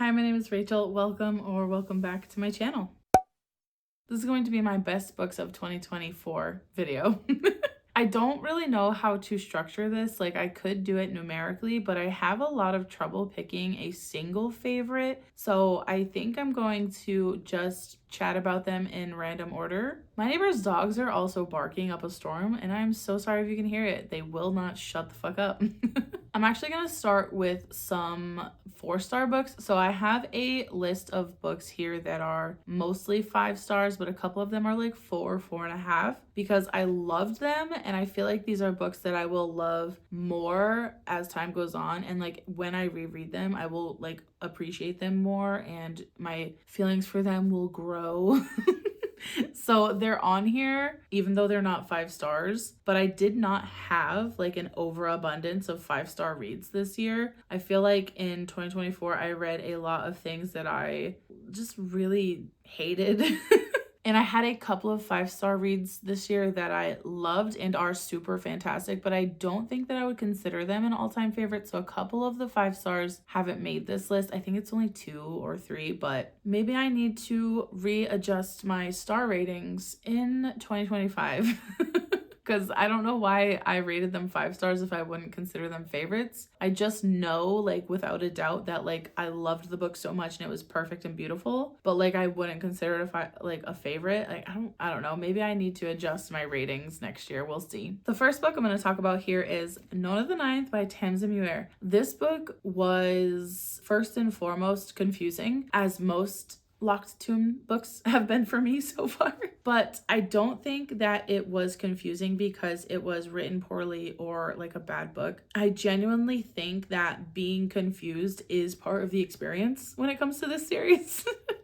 Hi, my name is Rachel. Welcome back to my channel. This is going to be my best books of 2024 video. I don't really know how to structure this. Like, I could do it numerically, but I have a lot of trouble picking a single favorite. So I think I'm going to just chat about them in random order. My neighbor's dogs are also barking up a storm, and I'm so sorry if you can hear it. They will not shut the fuck up. I'm actually going to start with some 4-star books. So I have a list of books here that are mostly 5 stars, but a couple of them are like 4.5, because I loved them. And I feel like these are books that I will love more as time goes on. And like when I reread them, I will like appreciate them more and my feelings for them will grow. So they're on here, even though they're not 5 stars, but I did not have like an overabundance of 5-star reads this year. I feel like in 2024, I read a lot of things that I just really hated. And I had a couple of 5-star reads this year that I loved and are super fantastic, but I don't think that I would consider them an all-time favorite. So a couple of the 5 stars haven't made this list. I think it's only 2 or 3, but maybe I need to readjust my star ratings in 2025. Because I don't know why I rated them 5 stars if I wouldn't consider them favorites. I just know, like, without a doubt that, like, I loved the book so much and it was perfect and beautiful, but, like, I wouldn't consider it a favorite. Like, I don't know. Maybe I need to adjust my ratings next year. We'll see. The first book I'm going to talk about here is Nona the Ninth by Tamsin Muir. This book was first and foremost confusing, as most Locked Tomb books have been for me so far. But I don't think that it was confusing because it was written poorly or like a bad book. I genuinely think that being confused is part of the experience when it comes to this series.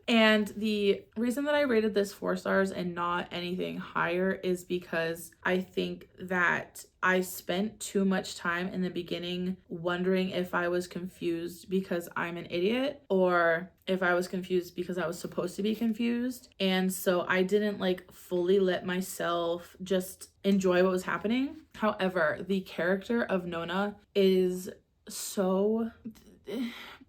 And the reason that I rated this 4 stars and not anything higher is because I think that I spent too much time in the beginning wondering if I was confused because I'm an idiot or if I was confused because I was supposed to be confused. And so I didn't like fully let myself just enjoy what was happening. However, the character of Nona is so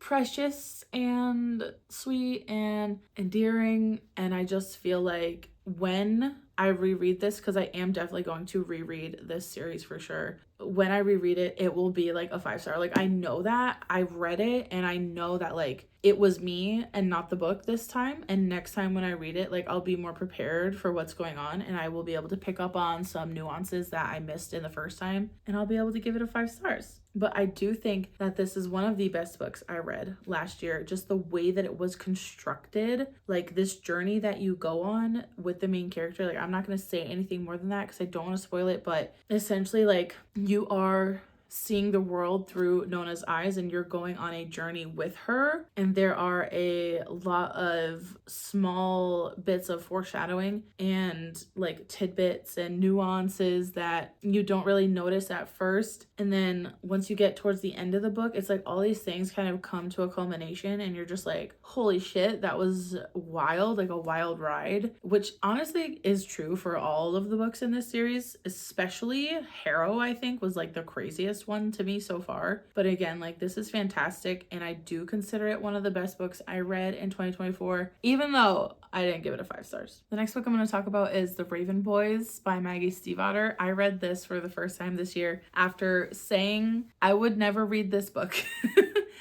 precious and sweet and endearing, and I just feel like when I reread this, because I am definitely going to reread this series for sure, when I reread it, it will be like a 5-star. Like, I know that I've read it and I know that like it was me and not the book this time, and next time when I read it, like I'll be more prepared for what's going on and I will be able to pick up on some nuances that I missed in the first time, and I'll be able to give it a 5 stars. But I do think that this is one of the best books I read last year. Just the way that it was constructed, like this journey that you go on with the main character. Like, I'm not going to say anything more than that because I don't want to spoil it, but essentially like you are seeing the world through Nona's eyes and you're going on a journey with her, and there are a lot of small bits of foreshadowing and like tidbits and nuances that you don't really notice at first, and then once you get towards the end of the book, it's like all these things kind of come to a culmination and you're just like, holy shit, that was wild, like a wild ride, which honestly is true for all of the books in this series. Especially Harrow, I think, was like the craziest one to me so far. But again, like this is fantastic and I do consider it one of the best books I read in 2024, even though I didn't give it a 5 stars. The next book I'm going to talk about is The Raven Boys by Maggie Stiefvater. I read this for the first time this year after saying I would never read this book.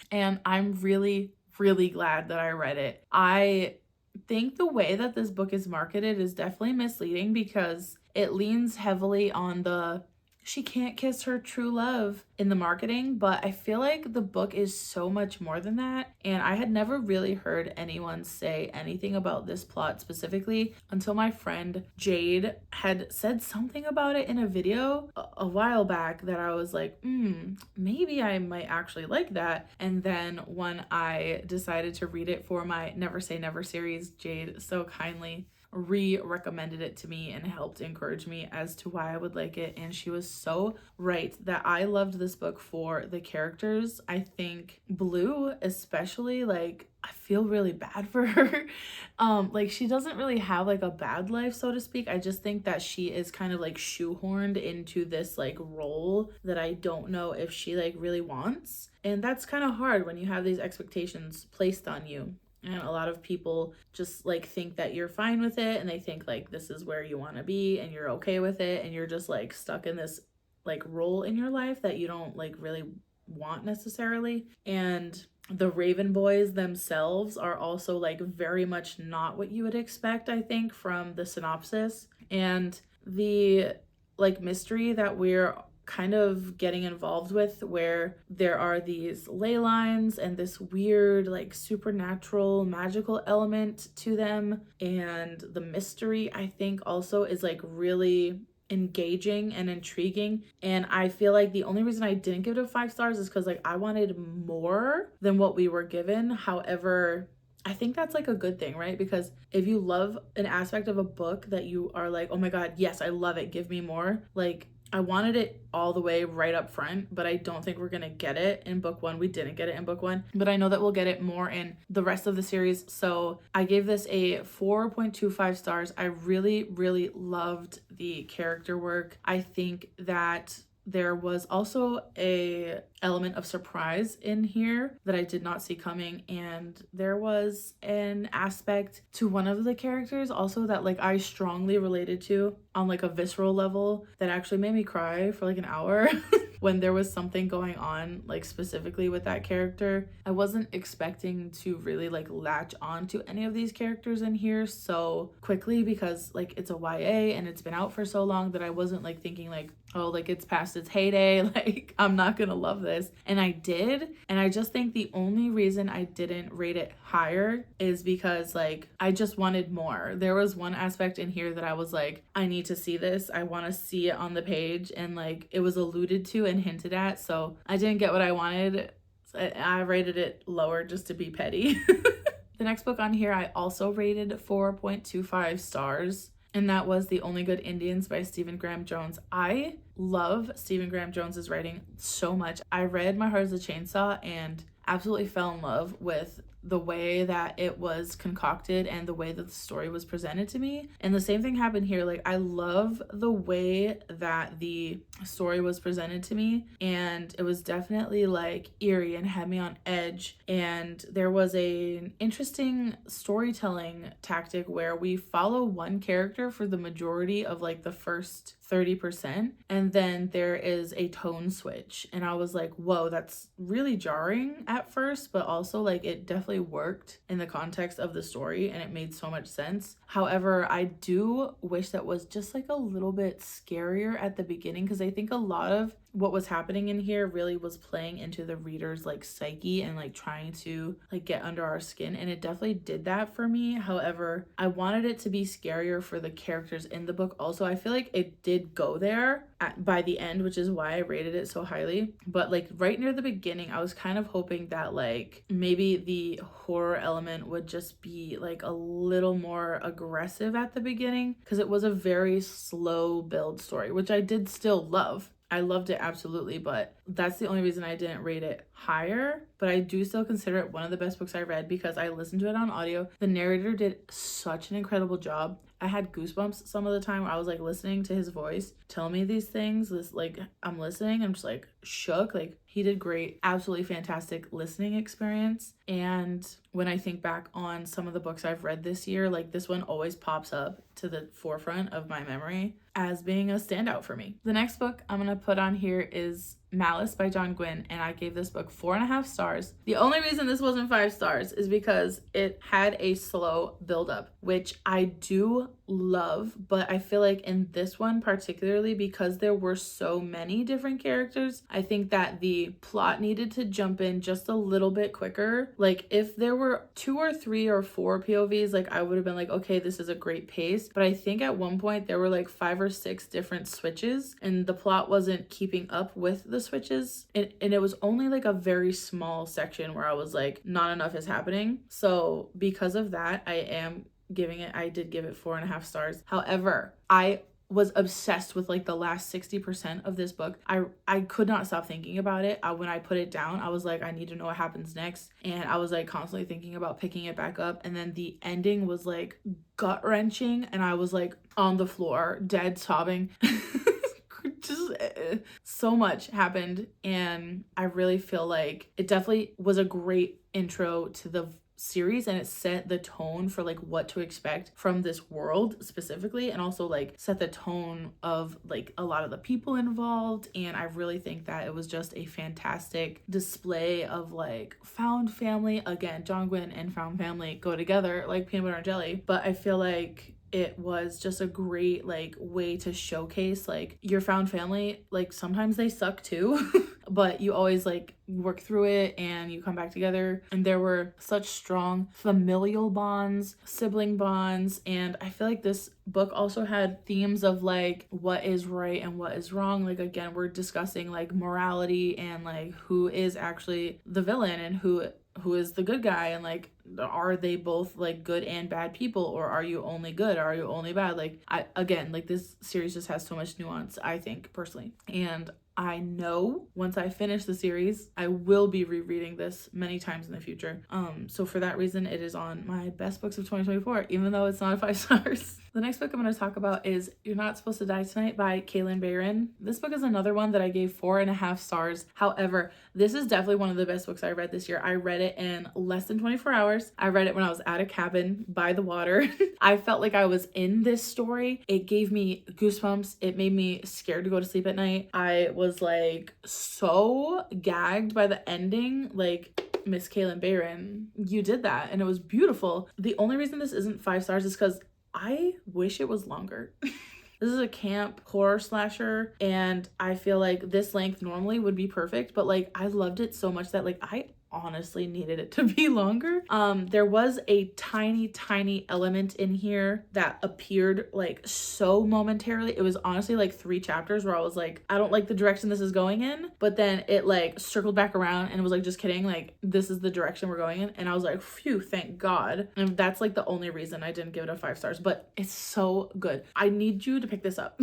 And I'm really glad that I read it. I think the way that this book is marketed is definitely misleading because it leans heavily on the she can't kiss her true love in the marketing, but I feel like the book is so much more than that. And I had never really heard anyone say anything about this plot specifically until my friend Jade had said something about it in a video a while back that I was like, maybe I might actually like that. And then when I decided to read it for my Never Say Never series, Jade so kindly recommended it to me and helped encourage me as to why I would like it. And she was so right that I loved this book for the characters. I think Blue especially, like, I feel really bad for her. Like she doesn't really have like a bad life, so to speak. I just think that she is kind of like shoehorned into this like role that I don't know if she like really wants. And that's kind of hard when you have these expectations placed on you. And a lot of people just like think that you're fine with it, and they think like this is where you want to be and you're okay with it, and you're just like stuck in this like role in your life that you don't like really want necessarily. And the Raven boys themselves are also like very much not what you would expect, I think, from the synopsis. And the like mystery that we're kind of getting involved with, where there are these ley lines and this weird like supernatural magical element to them, and the mystery I think also is like really engaging and intriguing. And I feel like the only reason I didn't give it 5 stars is because like I wanted more than what we were given. However, I think that's like a good thing, right? Because if you love an aspect of a book that you are like, oh my God, yes, I love it, give me more. Like I wanted it all the way right up front, but I don't think we're gonna get it in book one. We didn't get it in book one, but I know that we'll get it more in the rest of the series. So I gave this a 4.25 stars. I really, really loved the character work. I think that there was also a element of surprise in here that I did not see coming, and there was an aspect to one of the characters also that like I strongly related to on like a visceral level that actually made me cry for like an hour when there was something going on like specifically with that character. I wasn't expecting to really like latch on to any of these characters in here so quickly because like it's a YA and it's been out for so long that I wasn't like thinking like, oh, like it's past its heyday, like I'm not gonna love this. And I did. And I just think the only reason I didn't rate it higher is because like I just wanted more. There was one aspect in here that I was like, I need to see this. I want to see it on the page. And like it was alluded to and hinted at. So I didn't get what I wanted. I rated it lower just to be petty. The next book on here I also rated 4.25 stars. And that was The Only Good Indians by Stephen Graham Jones. I love Stephen Graham Jones's writing so much. I read My Heart is a Chainsaw and absolutely fell in love with the way that it was concocted and the way that the story was presented to me. And the same thing happened here. Like I love the way that the story was presented to me, and it was definitely like eerie and had me on edge. And there was an interesting storytelling tactic where we follow one character for the majority of like the first 30%, and then there is a tone switch, and I was like, whoa, that's really jarring at first, but also like it definitely worked in the context of the story and it made so much sense. However, I do wish that was just like a little bit scarier at the beginning, because I think a lot of what was happening in here really was playing into the reader's like psyche and like trying to like get under our skin, and it definitely did that for me. However, I wanted it to be scarier for the characters in the book also. I feel like it did go there by the end, which is why I rated it so highly. But like right near the beginning, I was kind of hoping that like maybe the horror element would just be like a little more aggressive at the beginning, because it was a very slow build story, which I did still love. I loved it absolutely, but that's the only reason I didn't rate it higher. But I do still consider it one of the best books I read because I listened to it on audio. The narrator did such an incredible job. I had goosebumps some of the time. I was like listening to his voice tell me these things. This like I'm listening, I'm just like shook. Like he did great, absolutely fantastic listening experience. And when I think back on some of the books I've read this year, like this one always pops up to the forefront of my memory as being a standout for me. The next book I'm gonna put on here is Malice by John Gwynne, and I gave this book 4.5 stars. The only reason this wasn't 5 stars is because it had a slow buildup, which I do love, but I feel like in this one particularly, because there were so many different characters, I think that the plot needed to jump in just a little bit quicker. Like if there were 2 or 3 or 4 POVs, like I would have been like, okay, this is a great pace. But I think at one point there were like 5 or 6 different switches, and the plot wasn't keeping up with the switches, and it was only like a very small section where I was like, not enough is happening. So because of that, I did give it 4.5 stars. However, I was obsessed with like the last 60% of this book. I could not stop thinking about it. When I put it down, I was like, I need to know what happens next. And I was like constantly thinking about picking it back up. And then the ending was like gut-wrenching, and I was like on the floor, dead sobbing. Just so much happened, and I really feel like it definitely was a great intro to the series, and it set the tone for like what to expect from this world specifically, and also like set the tone of like a lot of the people involved. And I really think that it was just a fantastic display of like found family. Again, John Gwynne and found family go together like peanut butter and jelly, but I feel like it was just a great like way to showcase like your found family. Like sometimes they suck too, but you always like work through it and you come back together. And there were such strong familial bonds, sibling bonds, and I feel like this book also had themes of like what is right and what is wrong. Like again, we're discussing like morality and like who is actually the villain and who is the good guy, and like are they both like good and bad people, or are you only good, or are you only bad? Like again, like this series just has so much nuance, I think personally. And I know once I finish the series, I will be rereading this many times in the future. So for that reason, it is on my best books of 2024, even though it's not 5 stars. The next book I'm going to talk about is You're Not Supposed to Die Tonight by Kaylin Barron. This book is another one that I gave 4.5 stars. However, this is definitely one of the best books I read this year. I read it in less than 24 hours. I read it when I was at a cabin by the water. I felt like I was in this story. It gave me goosebumps. It made me scared to go to sleep at night. I was like so gagged by the ending. Like, Miss Kaylin Barron, you did that, and it was beautiful. The only reason this isn't 5 stars is because I wish it was longer. This is a camp horror slasher, and I feel like this length normally would be perfect, but like I loved it so much that like I honestly needed it to be longer. There was a tiny element in here that appeared like so momentarily. It was honestly like 3 chapters where I was like, I don't like the direction this is going in, but then it like circled back around and it was like, just kidding, like this is the direction we're going in. And I was like, phew, thank God. And that's like the only reason I didn't give it a 5 stars, but it's so good. I need you to pick this up.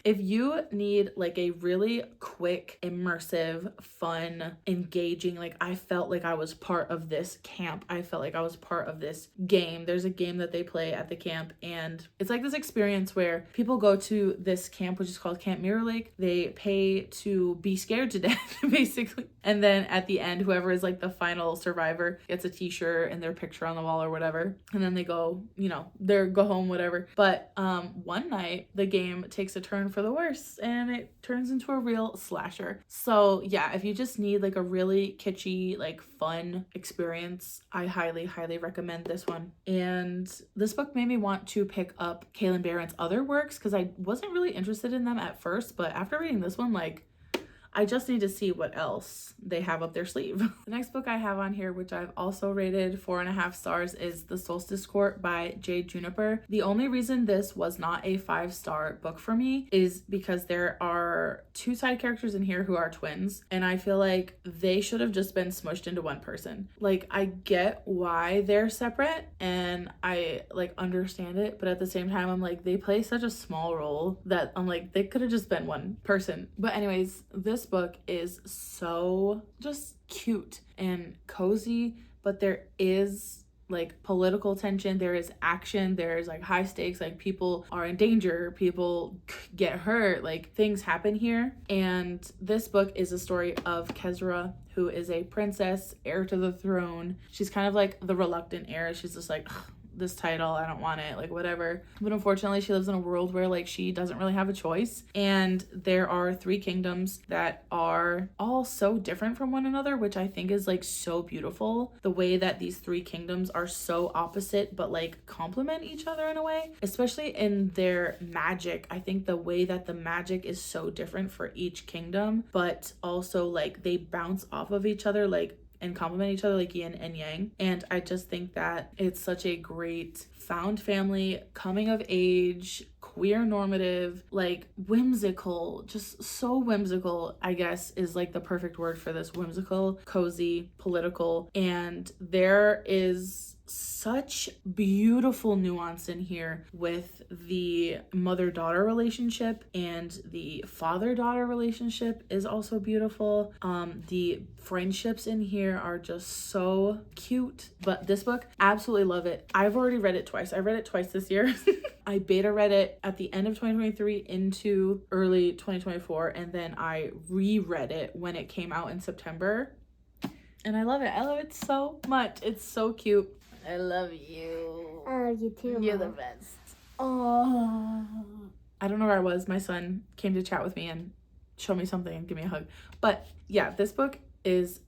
If you need like a really quick, immersive, fun, engaging, like I felt like I was part of this camp. I felt like I was part of this game. There's a game that they play at the camp, and it's like this experience where people go to this camp, which is called Camp Mirror Lake. They pay to be scared to death, basically. And then at the end, whoever is like the final survivor gets a t-shirt and their picture on the wall or whatever. And then they go, you know, go home, whatever. But one night the game takes a turn for the worse and it turns into a real slasher. So yeah, if you just need like a really kitschy, like fun experience, I highly recommend this one. And this book made me want to pick up Kaylin Barron's other works because I wasn't really interested in them at first, but after reading this one, like I just need to see what else they have up their sleeve. The next book I have on here, which I've also rated 4.5 stars, is The Solstice Court by Jade Juniper. The only reason this was not a 5-star book for me is because there are 2 side characters in here who are twins, and I feel like they should have just been smushed into one person. Like, I get why they're separate, and I like understand it, but at the same time, I'm like, they play such a small role that I'm like, they could have just been one person. But anyways, this book is so just cute and cozy, but there is like political tension, there is action, there's like high stakes, like people are in danger, people get hurt, like things happen here. And this book is a story of Kezra, who is a princess, heir to the throne. She's kind of like the reluctant heir. She's just like, this title, I don't want it, like whatever. But unfortunately, she lives in a world where like she doesn't really have a choice, and there are 3 kingdoms that are all so different from one another, which I think is like so beautiful. The way that these 3 kingdoms are so opposite but like complement each other in a way, especially in their magic. I think the way that the magic is so different for each kingdom, but also like they bounce off of each other, like and complement each other, like yin and yang. And I just think that it's such a great found family, coming of age, queer normative, like whimsical, just so whimsical, I guess is like the perfect word for this. Whimsical, cozy, political. And there is such beautiful nuance in here with the mother-daughter relationship, and the father-daughter relationship is also beautiful. The friendships in here are just so cute. But this book, absolutely love it. I've already read it twice. I read it twice this year. I beta read it at the end of 2023 into early 2024, and then I reread it when it came out in September. And I love it. I love it so much. It's so cute. I love you. Oh, you too. You're the Mom. best. Oh. I don't know where I was. My son came to chat with me and show me something and give me a hug. But yeah, this book is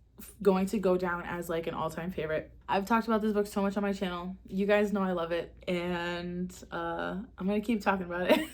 going to go down as like an all-time favorite. I've talked about this book so much on my channel. You guys know I love it. And I'm going to keep talking about it.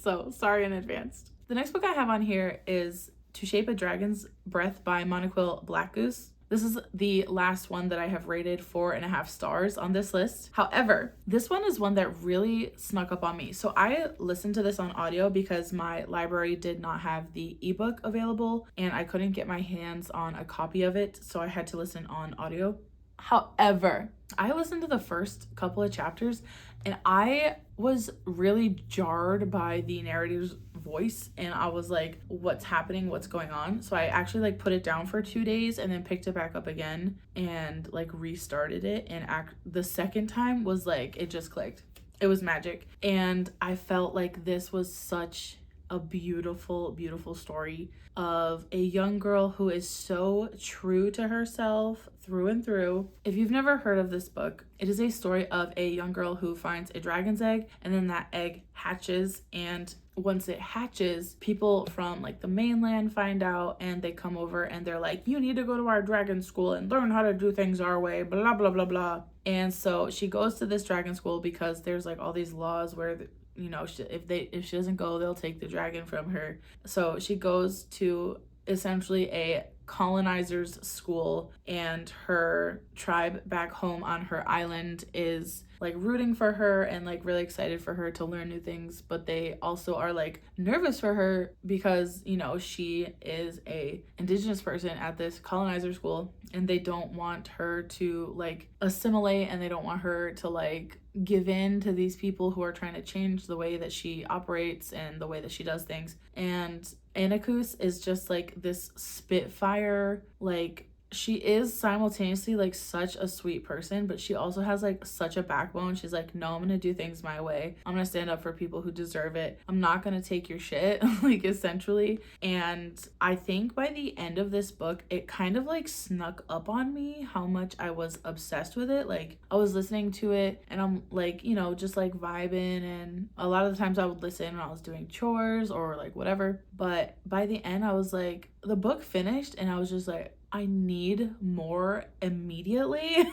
So sorry in advance. The next book I have on here is To Shape a Dragon's Breath by Monoquill Blackgoose. This is the last one that I have rated 4.5 stars on this list. However, this one is one that really snuck up on me. So I listened to this on audio because my library did not have the ebook available and I couldn't get my hands on a copy of it. So I had to listen on audio. However, I listened to the first couple of chapters and I was really jarred by the narrator's voice, and I was like, what's happening? What's going on? So I actually like put it down for 2 days and then picked it back up again and like restarted it, and the second time was like, it just clicked. It was magic. And I felt like this was such a beautiful, beautiful story of a young girl who is so true to herself through and through. If you've never heard of this book, it is a story of a young girl who finds a dragon's egg, and then that egg hatches, and once it hatches, people from like the mainland find out and they come over and they're like, you need to go to our dragon school and learn how to do things our way, blah blah blah blah. And so she goes to this dragon school because there's like all these laws where you know, if she doesn't go, they'll take the dragon from her. So she goes to essentially a colonizer's school, and her tribe back home on her island is like rooting for her and like really excited for her to learn new things, but they also are like nervous for her because, you know, she is a indigenous person at this colonizer school, and they don't want her to like assimilate, and they don't want her to like give in to these people who are trying to change the way that she operates and the way that she does things. And Anacus is just like this spitfire, like she is simultaneously like such a sweet person, but she also has like such a backbone. She's like, no, I'm gonna do things my way. I'm gonna stand up for people who deserve it. I'm not gonna take your shit, like essentially. And I think by the end of this book, it kind of like snuck up on me how much I was obsessed with it. Like I was listening to it and I'm like, you know, just like vibing, and a lot of the times I would listen when I was doing chores or like whatever. But by the end, I was like, the book finished and I was just like, I need more immediately.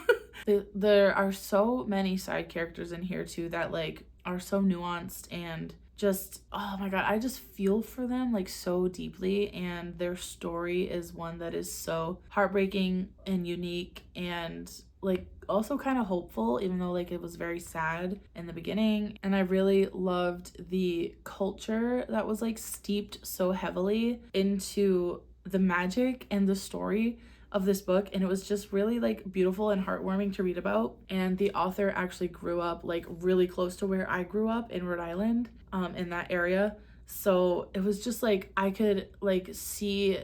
There are so many side characters in here too that like are so nuanced and just, oh my god, I just feel for them like so deeply, and their story is one that is so heartbreaking and unique and like also kind of hopeful, even though like it was very sad in the beginning. And I really loved the culture that was like steeped so heavily into the magic and the story of this book, and it was just really like beautiful and heartwarming to read about. And the author actually grew up like really close to where I grew up in Rhode Island, in that area. So it was just like I could like see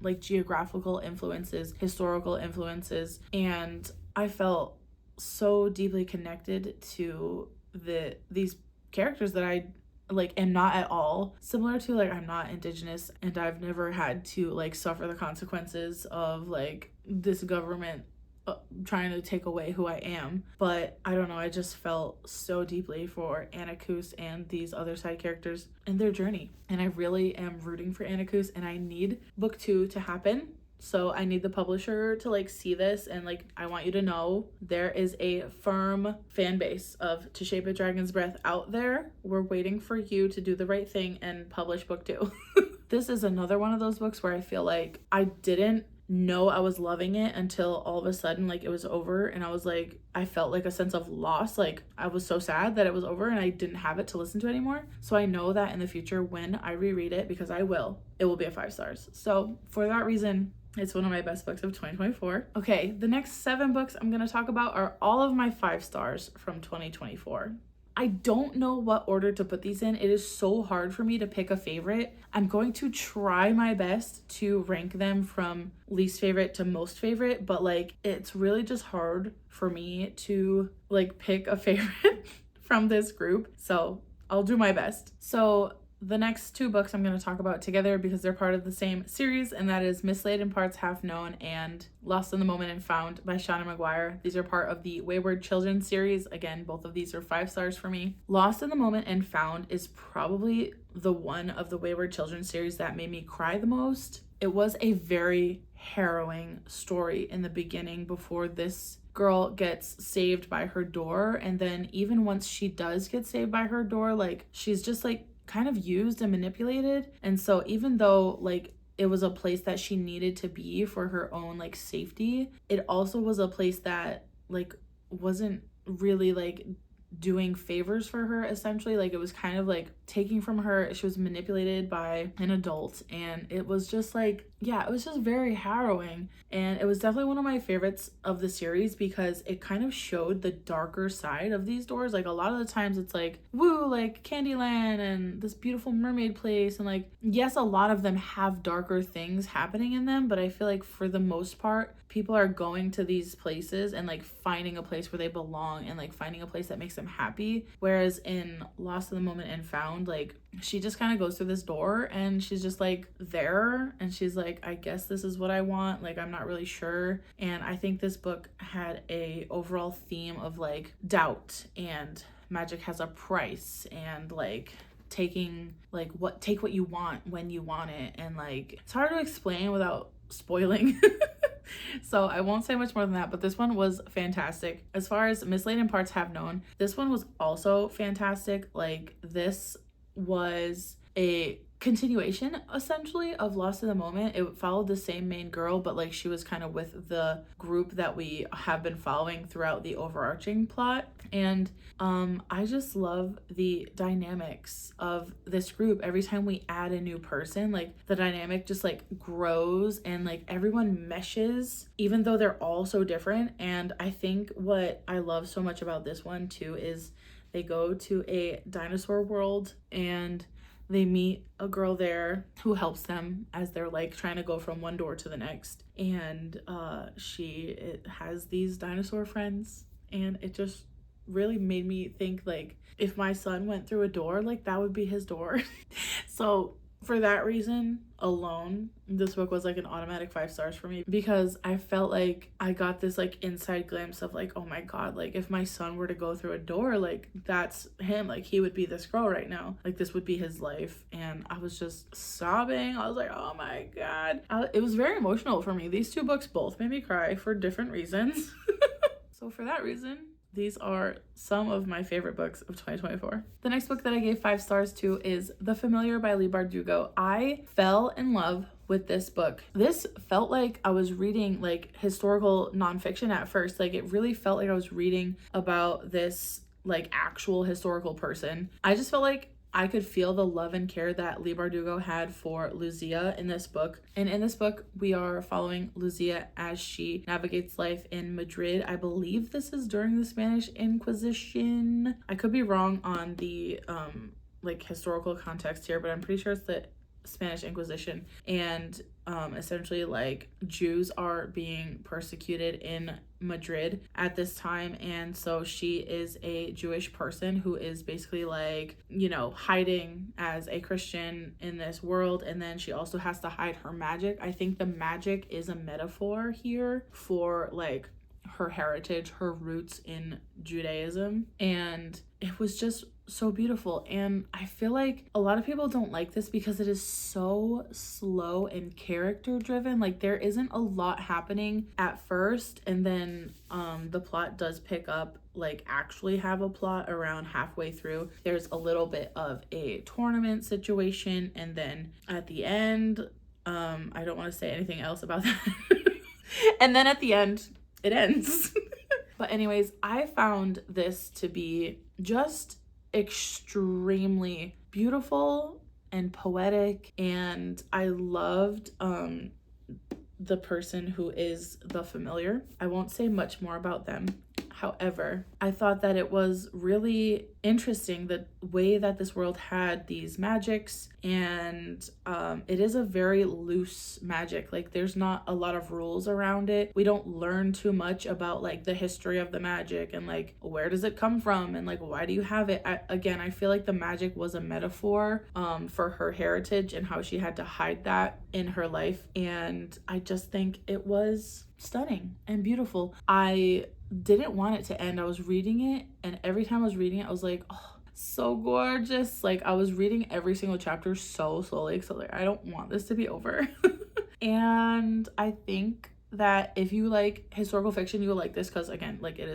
like geographical influences, historical influences, and I felt so deeply connected to these characters that I like am not at all similar to. Like I'm not indigenous, and I've never had to like suffer the consequences of like this government trying to take away who I am. But I don't know, I just felt so deeply for Anacus and these other side characters and their journey, and I really am rooting for Anacus, and I need book 2 to happen. So I need the publisher to like see this, and like I want you to know there is a firm fan base of To Shape a Dragon's Breath out there. We're waiting for you to do the right thing and publish book 2. This is another one of those books where I feel like I didn't know I was loving it until all of a sudden like it was over, and I was like, I felt like a sense of loss. Like I was so sad that it was over and I didn't have it to listen to anymore. So I know that in the future when I reread it, because I will, it will be a 5 stars. So for that reason, It's one of my best books of 2024. Okay, the next 7 books I'm going to talk about are all of my 5 stars from 2024. I don't know what order to put these in. It is so hard for me to pick a favorite. I'm going to try my best to rank them from least favorite to most favorite, but like it's really just hard for me to like pick a favorite from this group. So I'll do my best. So the next 2 books I'm going to talk about together because they're part of the same series, and that is Mislaid in Parts Half Known and Lost in the Moment and Found by Shauna Maguire. These are part of the Wayward Children series. Again, both of these are 5 stars for me. Lost in the Moment and Found is probably the one of the Wayward Children series that made me cry the most. It was a very harrowing story in the beginning before this girl gets saved by her door, and then even once she does get saved by her door, like she's just like kind of used and manipulated. And so even though like it was a place that she needed to be for her own like safety, it also was a place that like wasn't really like doing favors for her, essentially. Like it was kind of like taking from her. She was manipulated by an adult, and it was just like, yeah, it was just very harrowing. And it was definitely one of my favorites of the series because it kind of showed the darker side of these doors. Like a lot of the times it's like, woo, like Candyland and this beautiful mermaid place, and like yes, a lot of them have darker things happening in them, but I feel like for the most part people are going to these places and like finding a place where they belong and like finding a place that makes them happy. Whereas in Lost in the Moment and Found, like she just kind of goes through this door and she's just like there, and she's like, I guess this is what I want, like I'm not really sure. And I think this book had a overall theme of like doubt and magic has a price, and like taking like take what you want when you want it, and like it's hard to explain without spoiling. So I won't say much more than that, but this one was fantastic. As far as Mislaid in Parts Have Known, this one was also fantastic. Like this was a continuation essentially of Lost in the Moment. It followed the same main girl, but like she was kind of with the group that we have been following throughout the overarching plot. And I just love the dynamics of this group. Every time we add a new person, like the dynamic just like grows and like everyone meshes, even though they're all so different. And I think what I love so much about this one too is they go to a dinosaur world and they meet a girl there who helps them as they're like trying to go from one door to the next. And it has these dinosaur friends, and it just really made me think like if my son went through a door, like that would be his door. So for that reason alone, this book was like an automatic 5 stars for me, because I felt like I got this like inside glimpse of like, oh my god, like if my son were to go through a door, like that's him, like he would be this girl right now, like this would be his life. And I was just sobbing. I was like, oh my god. It was very emotional for me. These 2 books both made me cry for different reasons. So for that reason, these are some of my favorite books of 2024. The next book that I gave 5 stars to is The Familiar by Leigh Bardugo. I fell in love with this book. This felt like I was reading like historical nonfiction at first. Like it really felt like I was reading about this like actual historical person. I just felt like I could feel the love and care that Leigh Bardugo had for Lucia in this book. And in this book, we are following Lucia as she navigates life in Madrid. I believe this is during the Spanish Inquisition. I could be wrong on the like historical context here, but I'm pretty sure it's the Spanish Inquisition. And essentially like Jews are being persecuted in Madrid at this time, and so she is a Jewish person who is basically like, you know, hiding as a Christian in this world, and then she also has to hide her magic. I think the magic is a metaphor here for like her heritage, her roots in Judaism, and it was just so beautiful. And I feel like a lot of people don't like this because it is so slow and character driven. Like there isn't a lot happening at first, and then the plot does pick up, like actually have a plot around halfway through. There's a little bit of a tournament situation, and then at the end, I don't want to say anything else about that. And then at the end it ends. But anyways, I found this to be just extremely beautiful and poetic, and I loved the person who is the familiar. I won't say much more about them. However, I thought that it was really interesting the way that this world had these magics, and it is a very loose magic. Like, there's not a lot of rules around it. We don't learn too much about like the history of the magic and like where does it come from and like why do you have it. I feel like the magic was a metaphor for her heritage and how she had to hide that in her life, and I just think it was stunning and beautiful. I didn't want it to end. I was reading it, and every time I was reading it, I was like, oh, so gorgeous. Like, I was reading every single chapter so slowly, so like I don't want this to be over. And I think that if you like historical fiction, you will like this, because again, like it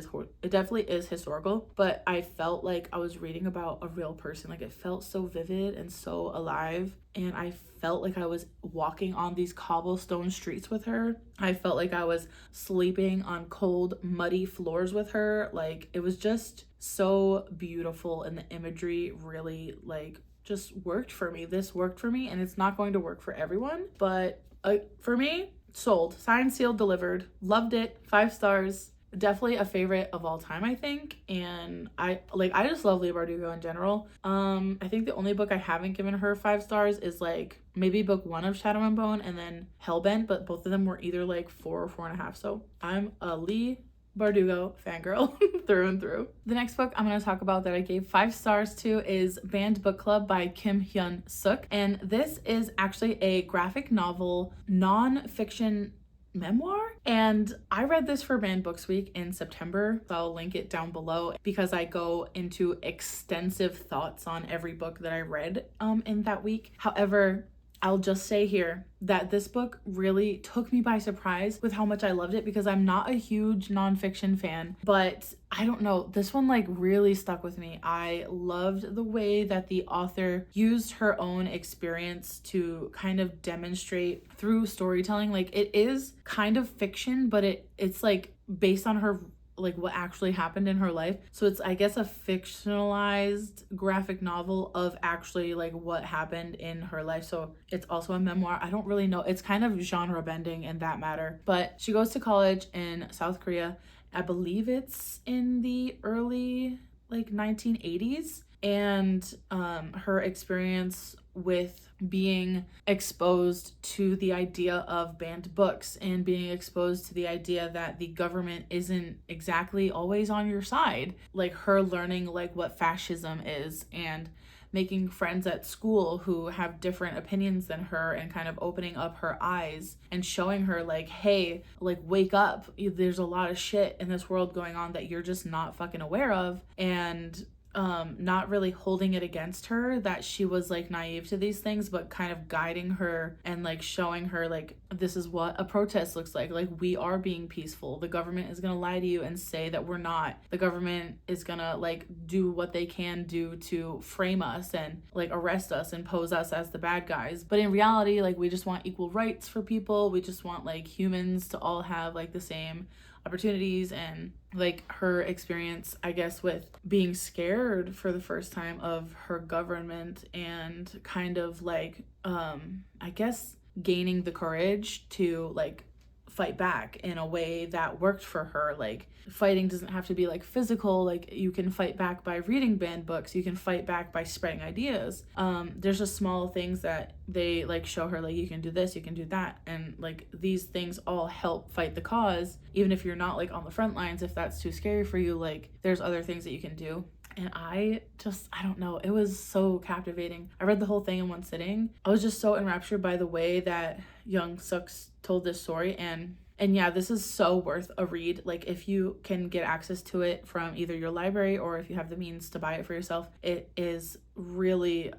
definitely is historical, but I felt like I was reading about a real person. Like, it felt so vivid and so alive, and I felt like I was walking on these cobblestone streets with her. I felt like I was sleeping on cold, muddy floors with her. Like, it was just so beautiful, and the imagery really like just worked for me. This worked for me, and it's not going to work for everyone, but for me, sold, signed, sealed, delivered. Loved it. 5 stars. Definitely a favorite of all time, I think. And I just love Leigh Bardugo in general. I think the only book I haven't given her 5 stars is like maybe book 1 of Shadow and Bone and then Hellbent, but both of them were either like 4 or 4.5. So I'm a Leigh Bardugo fangirl through and through. The next book I'm going to talk about that I gave 5 stars to is Banned Book Club by Kim Hyun Suk. And this is actually a graphic novel, non-fiction memoir, and I read this for Banned Books Week in September. So I'll link it down below because I go into extensive thoughts on every book that I read in that week. However, I'll just say here that this book really took me by surprise with how much I loved it, because I'm not a huge nonfiction fan, but I don't know, this one like really stuck with me. I loved the way that the author used her own experience to kind of demonstrate through storytelling. Like, it is kind of fiction, but it's like based on her, like what actually happened in her life. So it's, I guess, a fictionalized graphic novel of actually like what happened in her life. So it's also a memoir. I don't really know. It's kind of genre bending in that matter. But she goes to college in South Korea. I believe it's in the early like 1980s. And her experience with being exposed to the idea of banned books and being exposed to the idea that the government isn't exactly always on your side. Like, her learning like what fascism is and making friends at school who have different opinions than her, and kind of opening up her eyes and showing her like, hey, like, wake up. There's a lot of shit in this world going on that you're just not fucking aware of. And not really holding it against her that she was like naive to these things, but kind of guiding her and like showing her like, this is what a protest looks like. Like, we are being peaceful. The government is gonna lie to you and say that we're not. The government is gonna like do what they can do to frame us and like arrest us and pose us as the bad guys. But in reality, like, we just want equal rights for people. We just want like humans to all have like the same opportunities. And like, her experience, I guess, with being scared for the first time of her government, and kind of like I guess gaining the courage to like fight back in a way that worked for her. Like, fighting doesn't have to be like physical. Like, you can fight back by reading banned books, you can fight back by spreading ideas. There's just small things that they like show her, like, you can do this, you can do that, and like these things all help fight the cause. Even if you're not like on the front lines, if that's too scary for you, like, there's other things that you can do. And I don't know, it was so captivating. I read the whole thing in one sitting. I was just so enraptured by the way that Young Suk's told this story. And yeah, this is so worth a read. Like, if you can get access to it from either your library or if you have the means to buy it for yourself, it is really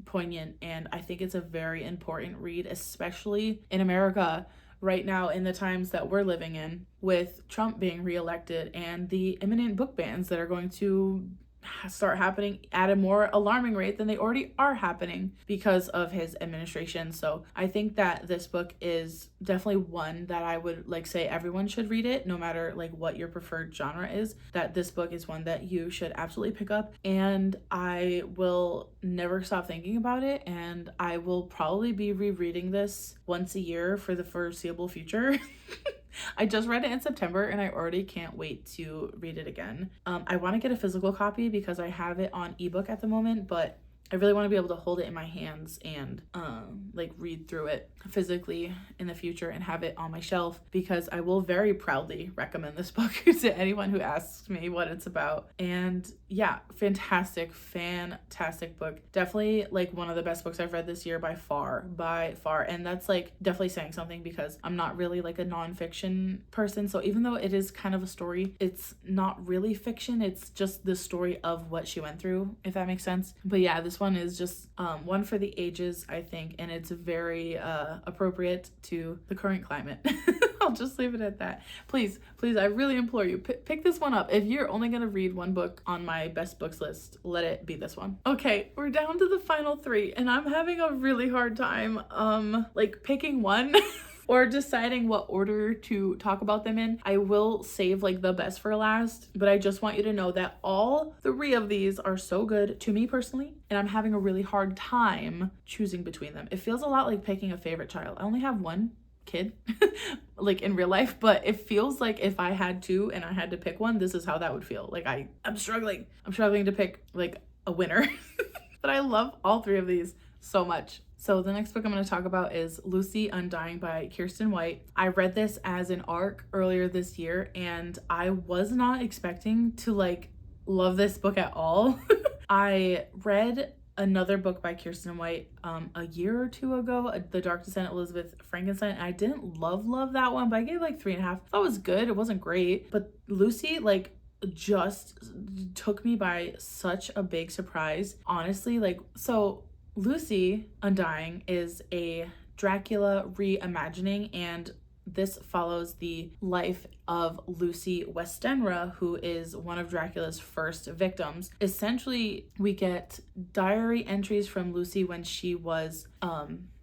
poignant. And I think it's a very important read, especially in America right now, in the times that we're living in, with Trump being reelected and the imminent book bans that are going to start happening at a more alarming rate than they already are happening because of his administration. So I think that this book is definitely one that I would like say everyone should read it, no matter like what your preferred genre is. That this book is one that you should absolutely pick up, and I will never stop thinking about it, and I will probably be rereading this once a year for the foreseeable future. I just read it in September and I already can't wait to read it again. I want to get a physical copy because I have it on ebook at the moment, but I really want to be able to hold it in my hands and like read through it physically in the future and have it on my shelf, because I will very proudly recommend this book to anyone who asks me what it's about. And yeah, fantastic book. Definitely like one of the best books I've read this year by far. And that's like definitely saying something because I'm not really like a nonfiction person. So even though it is kind of a story, it's not really fiction. It's just the story of what she went through, if that makes sense. But yeah, this one is just one for the ages, I think, and it's very appropriate to the current climate. I'll just leave it at that. Please, I really implore you, pick this one up. If you're only gonna read one book on my best books list, let it be this one. Okay, we're down to the final 3, and I'm having a really hard time like picking one. Or deciding what order to talk about them in. I will save like the best for last, but I just want you to know that all 3 of these are so good to me personally, and I'm having a really hard time choosing between them. It feels a lot like picking a favorite child. I only have one kid like in real life, but it feels like if I had 2 and I had to pick one, this is how that would feel. Like I'm struggling to pick like a winner. But I love all 3 of these so much. So the next book I'm going to talk about is Lucy Undying by Kiersten White. I read this as an ARC earlier this year, and I was not expecting to like love this book at all. I read another book by Kiersten White a year or 2 ago, The Dark Descent of Elizabeth Frankenstein. I didn't love that one, but I gave like 3.5. I thought it was good. It wasn't great, but Lucy like just took me by such a big surprise, honestly. Like, so Lucy Undying is a Dracula reimagining, and this follows the life of Lucy Westenra, who is one of Dracula's first victims. Essentially, we get diary entries from Lucy when she was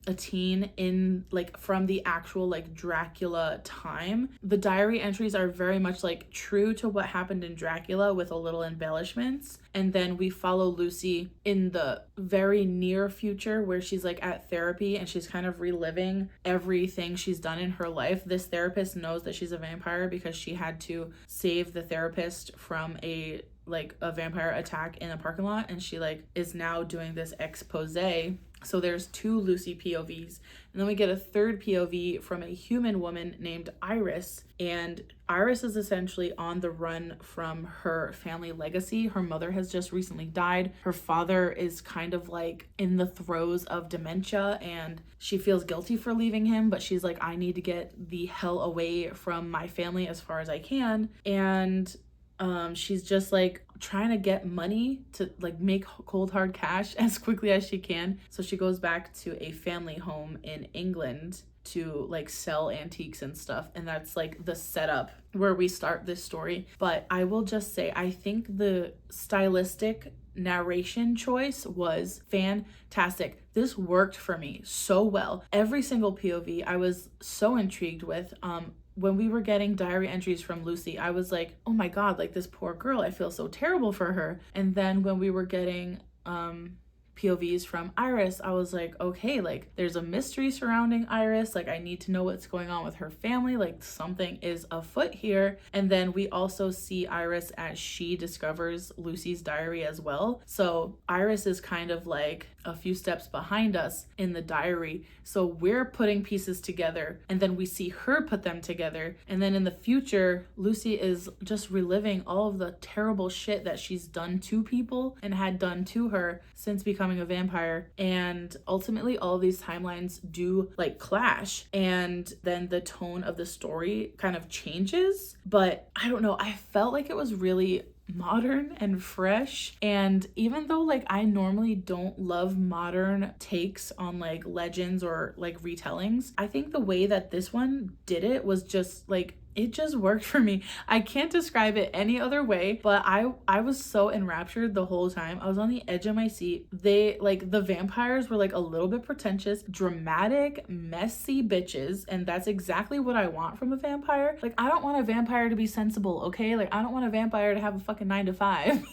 a teen in like from the actual like Dracula time. The diary entries are very much like true to what happened in Dracula with a little embellishments. And then we follow Lucy in the very near future where she's like at therapy and she's kind of reliving everything she's done in her life. This therapist knows that she's a vampire because she had to save the therapist from a vampire attack in a parking lot, and she like is now doing this expose. So there's 2 Lucy POVs, and then we get a 3rd POV from a human woman named Iris, and Iris is essentially on the run from her family legacy. Her mother has just recently died. Her father is kind of like in the throes of dementia, and she feels guilty for leaving him, but she's like, I need to get the hell away from my family as far as I can. And she's just like trying to get money to like make cold hard cash as quickly as she can. So she goes back to a family home in England to like sell antiques and stuff, and that's like the setup where we start this story. But I will just say, I think the stylistic narration choice was fantastic. This worked for me so well. Every single POV I was so intrigued with. When we were getting diary entries from Lucy, I was like, oh my God, like this poor girl, I feel so terrible for her. And then when we were getting POVs from Iris, I was like, okay, like there's a mystery surrounding Iris. Like I need to know what's going on with her family. Like something is afoot here. And then we also see Iris as she discovers Lucy's diary as well. So Iris is kind of like a few steps behind us in the diary. So we're putting pieces together, and then we see her put them together. And then in the future, Lucy is just reliving all of the terrible shit that she's done to people and had done to her since becoming a vampire. And ultimately all of these timelines do like clash, and then the tone of the story kind of changes. But I don't know, I felt like it was really modern and fresh. And even though like I normally don't love modern takes on like legends or like retellings, I think the way that this one did it was just like it just worked for me. I can't describe it any other way, but I was so enraptured the whole time. I was on the edge of my seat. They, like, the vampires were like a little bit pretentious, dramatic, messy bitches, and that's exactly what I want from a vampire. Like, I don't want a vampire to be sensible, okay? Like, I don't want a vampire to have a fucking 9 to 5.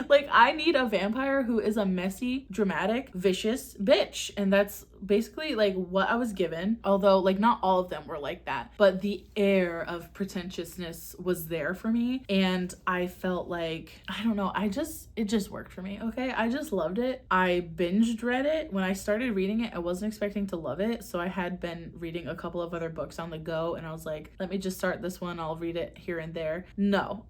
Like, I need a vampire who is a messy, dramatic, vicious bitch, and that's basically like what I was given. Although, like, not all of them were like that, but the air of pretentiousness was there for me, and I felt like, I don't know, it just worked for me. Okay, I just loved it. I binged read it. When I started reading it, I wasn't expecting to love it, so I had been reading a couple of other books on the go, and I was like, let me just start this one, I'll read it here and there. No.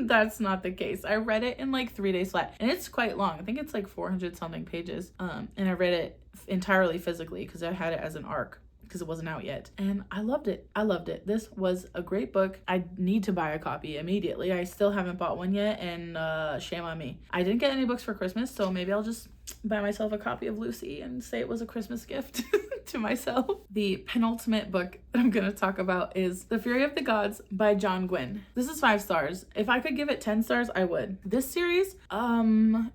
That's not the case. I read it in like 3 days flat, and it's quite long. I think it's like 400 something pages. And I read it entirely physically because I had it as an ARC because it wasn't out yet, and I loved it. I loved it. This was a great book. I need to buy a copy immediately. I still haven't bought one yet, and shame on me. I didn't get any books for Christmas, so maybe I'll just buy myself a copy of Lucy and say it was a Christmas gift to myself. The penultimate book that I'm gonna talk about is The Fury of the Gods by John Gwynne. This is 5 stars. If I could give it 10 stars, I would. This series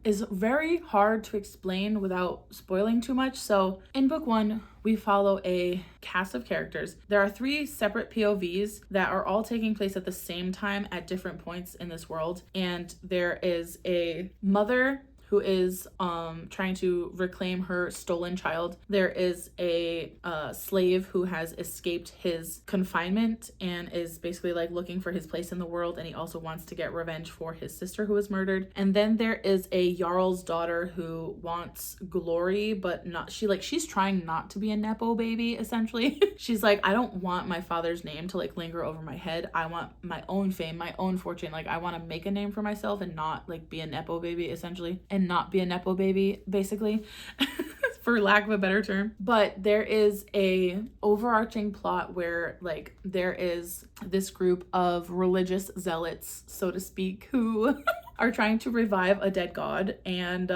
is very hard to explain without spoiling too much. So in book 1, we follow a cast of characters. There are 3 separate POVs that are all taking place at the same time at different points in this world. And there is a mother who is trying to reclaim her stolen child. There is a slave who has escaped his confinement and is basically like looking for his place in the world, and he also wants to get revenge for his sister who was murdered. And then there is a Jarl's daughter who wants glory, but she's trying not to be a Nepo baby, essentially. She's like, I don't want my father's name to like linger over my head. I want my own fame, my own fortune. Like, I want to make a name for myself and not like be a Nepo baby, essentially. And not be a Nepo baby, basically, for lack of a better term. But there is a overarching plot where like there is this group of religious zealots, so to speak, who are trying to revive a dead god, and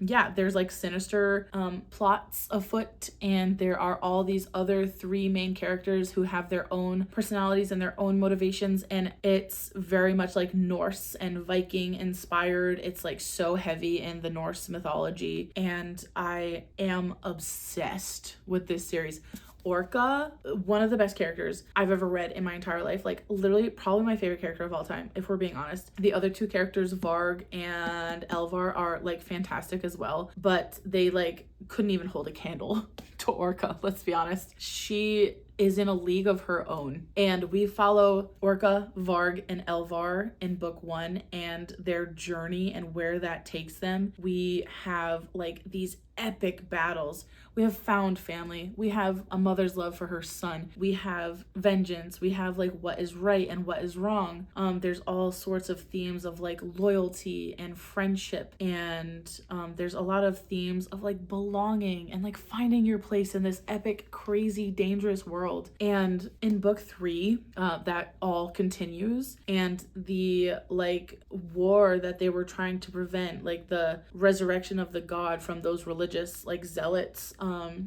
yeah, there's like sinister plots afoot, and there are all these other 3 main characters who have their own personalities and their own motivations, and it's very much like Norse and Viking inspired. It's like so heavy in the Norse mythology, and I am obsessed with this series. Orca, one of the best characters I've ever read in my entire life. Like, literally probably my favorite character of all time, if we're being honest. The other 2 characters, Varg and Elvar, are like fantastic as well, but they like couldn't even hold a candle to Orca, let's be honest. She is in a league of her own, and we follow Orca, Varg, and Elvar in book 1 and their journey and where that takes them. We have like these epic battles. We have found family. We have a mother's love for her son. We have vengeance. We have like what is right and what is wrong. There's all sorts of themes of like loyalty and friendship, and there's a lot of themes of like belonging and like finding your place in this epic, crazy, dangerous world. And in book 3, that all continues, and the like war that they were trying to prevent, like the resurrection of the god from those religious like zealots,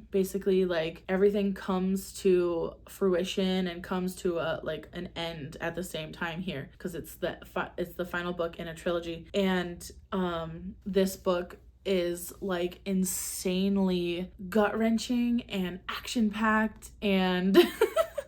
basically like everything comes to fruition and comes to a like an end at the same time here, because it's the final book in a trilogy. And this book is like insanely gut-wrenching and action-packed, and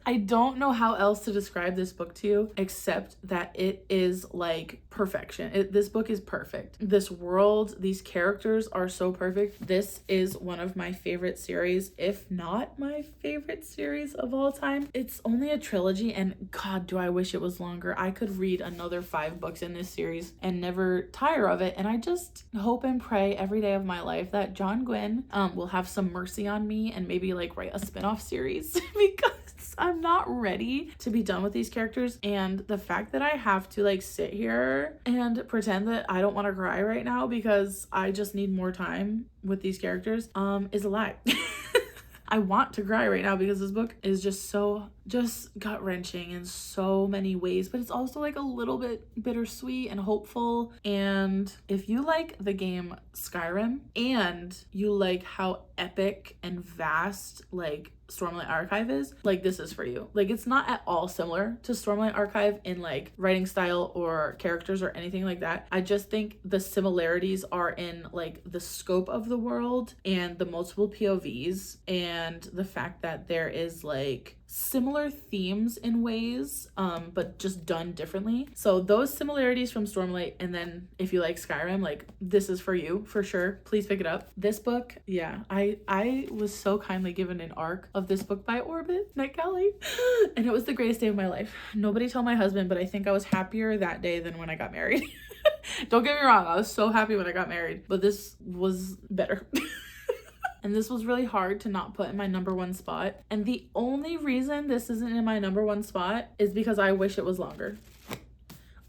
I don't know how else to describe this book to you except that it is like perfection. This book is perfect. This world, these characters are so perfect. This is one of my favorite series, if not my favorite series of all time. It's only a trilogy, and God, do I wish it was longer. I could read another 5 books in this series and never tire of it. And I just hope and pray every day of my life that John Gwynne will have some mercy on me and maybe like write a spin-off series because I'm not ready to be done with these characters. And the fact that I have to like sit here and pretend that I don't want to cry right now because I just need more time with these characters is a lie. I want to cry right now because this book is just so just gut-wrenching in so many ways, but it's also like a little bit bittersweet and hopeful. And if you like the game Skyrim and you like how epic and vast like Stormlight Archive is, like this is for you. Like it's not at all similar to Stormlight Archive in like writing style or characters or anything like that. I just think the similarities are in like the scope of the world and the multiple POVs and the fact that there is like similar themes in ways, but just done differently. So those similarities from Stormlight, and then if you like Skyrim, like this is for you for sure. Please pick it up. This book, yeah, I was so kindly given an arc of this book by Orbit NetGalley, and it was the greatest day of my life. Nobody tell my husband, but I think I was happier that day than when I got married. Don't get me wrong, I was so happy when I got married, but this was better. And this was really hard to not put in my number one spot. And the only reason this isn't in my number one spot is because I wish it was longer.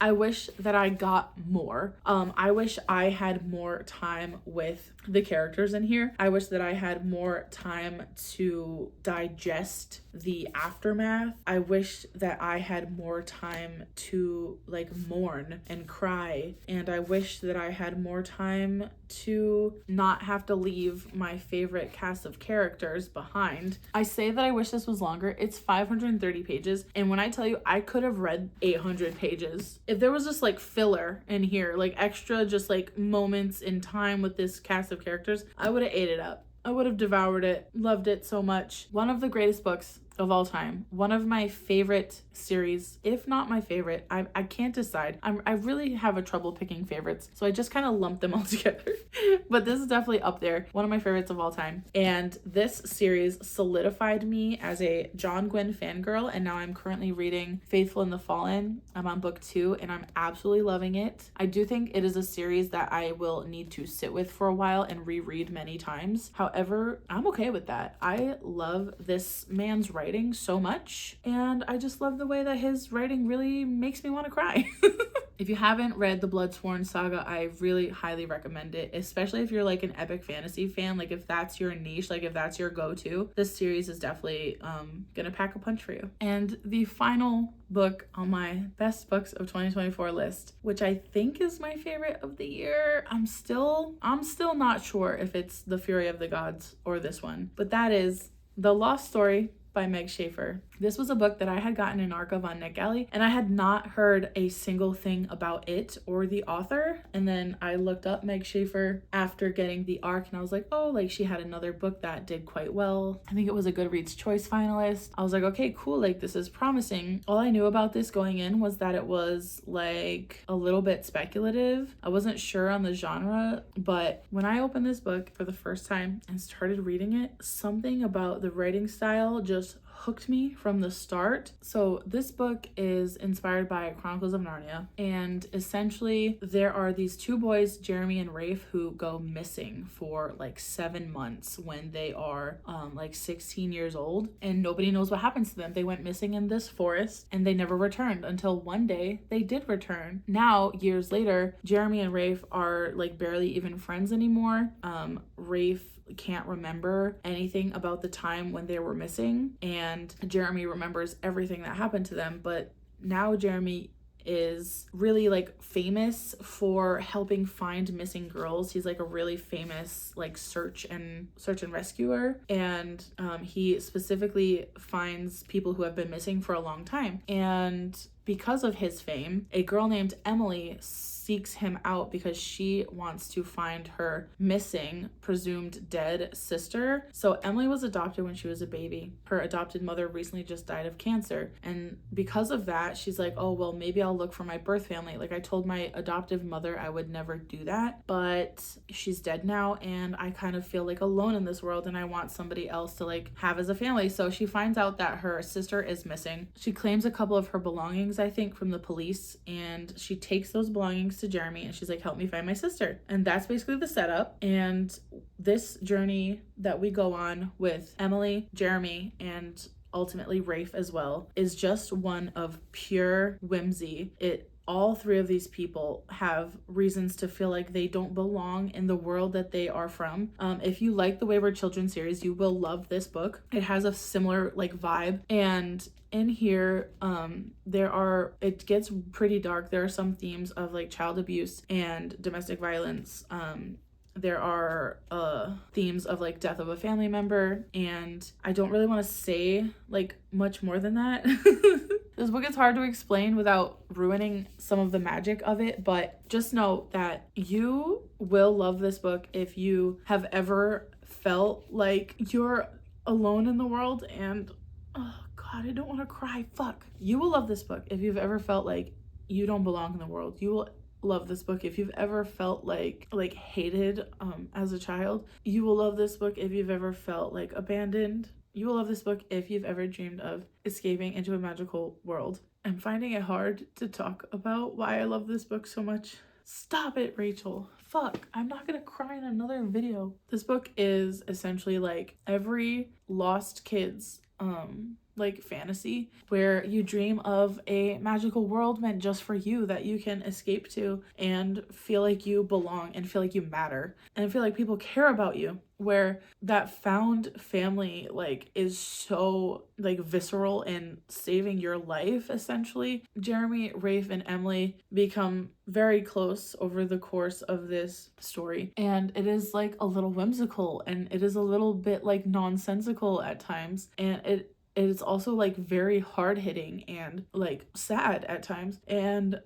I wish that I got more. I wish I had more time with the characters in here. I wish that I had more time to digest the aftermath. I wish that I had more time to like mourn and cry. And I wish that I had more time to not have to leave my favorite cast of characters behind. I say that I wish this was longer. It's 530 pages. And when I tell you, I could have read 800 pages. If there was just like filler in here, like extra just like moments in time with this cast of characters, I would have ate it up. I would have devoured it, loved it so much. One of the greatest books of all time. One of my favorite series, if not my favorite. I can't decide. I really have a trouble picking favorites, so I just kind of lump them all together. But this is definitely up there. One of my favorites of all time. And this series solidified me as a John Gwynne fangirl, and now I'm currently reading Faithful and the Fallen. I'm on book 2, and I'm absolutely loving it. I do think it is a series that I will need to sit with for a while and reread many times. However, I'm okay with that. I love this man's writing so much, and I just love the way that his writing really makes me want to cry. If you haven't read the Bloodsworn saga, I really highly recommend it, especially if you're like an epic fantasy fan. Like if that's your niche, like if that's your go-to, this series is definitely gonna pack a punch for you. And the final book on my best books of 2024 list, which I think is my favorite of the year, I'm still not sure if it's The Fury of the Gods or this one, but that is The Lost Story by Meg Schaefer. This was a book that I had gotten an arc of on NetGalley, and I had not heard a single thing about it or the author. And then I looked up Meg Schaefer after getting the arc, and I was like, oh, like she had another book that did quite well. I think it was a Goodreads Choice finalist. I was like, okay, cool, like this is promising. All I knew about this going in was that it was like a little bit speculative. I wasn't sure on the genre, but when I opened this book for the first time and started reading it, something about the writing style just hooked me from the start. So this book is inspired by Chronicles of Narnia, and essentially there are these two boys, Jeremy and Rafe, who go missing for like 7 months when they are like 16 years old, and nobody knows what happens to them. They went missing in this forest and they never returned until one day they did return. Now, years later, Jeremy and Rafe are like barely even friends anymore. Rafe can't remember anything about the time when they were missing, and Jeremy remembers everything that happened to them. But now Jeremy is really like famous for helping find missing girls. He's like a really famous like search and rescuer, and he specifically finds people who have been missing for a long time. And because of his fame, a girl named Emily seeks him out because she wants to find her missing, presumed dead sister. So Emily was adopted when she was a baby. Her adopted mother recently just died of cancer. And because of that, she's like, oh, well, maybe I'll look for my birth family. Like I told my adoptive mother I would never do that, but she's dead now, and I kind of feel like alone in this world, and I want somebody else to like have as a family. So she finds out that her sister is missing. She claims a couple of her belongings, I think, from the police, and she takes those belongings to Jeremy, and she's like, help me find my sister. And that's basically the setup. And this journey that we go on with Emily, Jeremy, and ultimately Rafe as well, is just one of pure whimsy. All three of these people have reasons to feel like they don't belong in the world that they are from. If you like the Wayward Children series, you will love this book. It has a similar like vibe, and in here it gets pretty dark. There are some themes of like child abuse and domestic violence. There are themes of like death of a family member, and I don't really want to say like much more than that. This book is hard to explain without ruining some of the magic of it, but just know that you will love this book if you have ever felt like you're alone in the world and, oh God, I don't want to cry, fuck. You will love this book if you've ever felt like you don't belong in the world. You will love this book if you've ever felt like hated as a child. You will love this book if you've ever felt like abandoned. You will love this book if you've ever dreamed of escaping into a magical world. I'm finding it hard to talk about why I love this book so much. Stop it, Rachel. Fuck, I'm not gonna cry in another video. This book is essentially like every lost kid's like fantasy, where you dream of a magical world meant just for you that you can escape to and feel like you belong and feel like you matter and feel like people care about you, where that found family like is so like visceral in saving your life. Essentially, Jeremy, Rafe, and Emily become very close over the course of this story, and it is like a little whimsical and it is a little bit like nonsensical at times, and it is also like very hard-hitting and like sad at times, and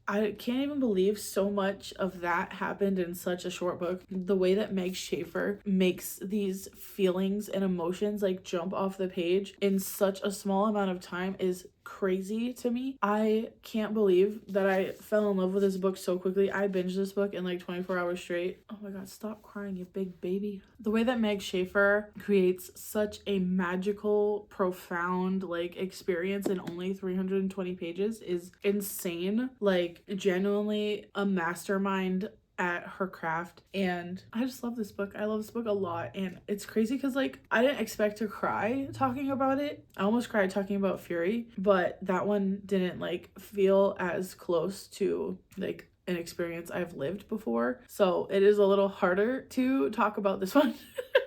I can't even believe so much of that happened in such a short book. The way that Meg Schaefer makes these feelings and emotions like jump off the page in such a small amount of time is crazy to me. I can't believe that I fell in love with this book so quickly. I binged this book in like 24 hours straight. Oh my God, stop crying, you big baby. The way that Meg Schaefer creates such a magical, profound like experience in only 320 pages is insane. Like, genuinely a mastermind at her craft, and I just love this book. I love this book a lot, and it's crazy because like I didn't expect to cry talking about it. I almost cried talking about Faerie, but that one didn't like feel as close to like an experience I've lived before, so it is a little harder to talk about this one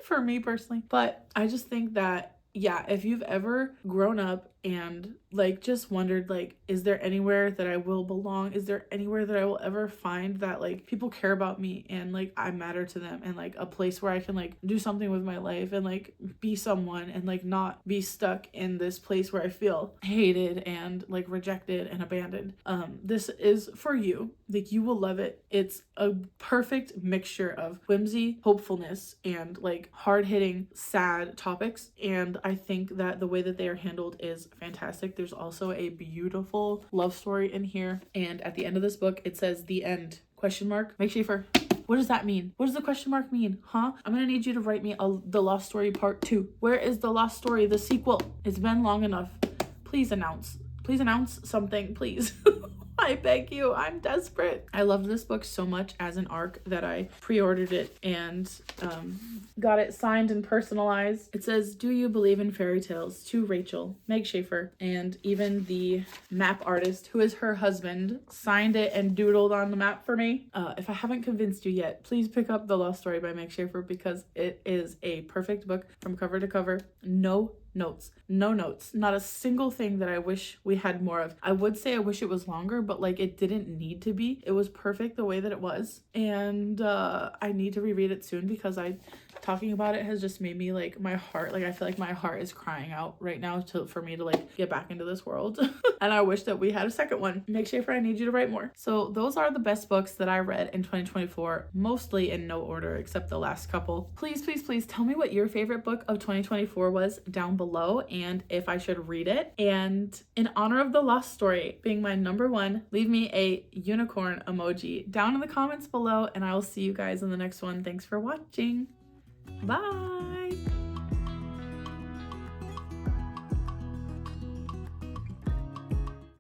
for me personally. But I just think that, yeah, if you've ever grown up and like just wondered like, is there anywhere that I will belong? Is there anywhere that I will ever find that like people care about me and like I matter to them, and like a place where I can like do something with my life and like be someone and like not be stuck in this place where I feel hated and like rejected and abandoned? This is for you. Like, you will love it. It's a perfect mixture of whimsy, hopefulness, and like hard-hitting sad topics, and I think that the way that they are handled is fantastic. There's also a beautiful love story in here, and at the end of this book it says "the end?" ? Meg Schaefer, what does that mean? What does the question mark mean? Huh? I'm gonna need you to write me the Lost Story Part 2. Where is the Lost Story, the sequel? It's been long enough. Please announce something, please. I beg you, I'm desperate. I loved this book so much as an ARC that I pre-ordered it and got it signed and personalized. It says, "Do you believe in fairy tales?" to Rachel, Meg Schaefer, and even the map artist, who is her husband, signed it and doodled on the map for me. If I haven't convinced you yet, please pick up The Lost Story by Meg Schaefer, because it is a perfect book from cover to cover. No notes, not a single thing that I wish we had more of. I would say I wish it was longer, but like it didn't need to be. It was perfect the way that it was, and I need to reread it soon because talking about it has just made me like my heart, like I feel like my heart is crying out right now for me to like get back into this world. And I wish that we had a second one. Meg Schaefer, I need you to write more. So those are the best books that I read in 2024, mostly in no order except the last couple. Please tell me what your favorite book of 2024 was down below, and if I should read it. And in honor of The Lost Story being my number one, leave me a unicorn emoji down in the comments below, and I will see you guys in the next one. Thanks for watching. Bye.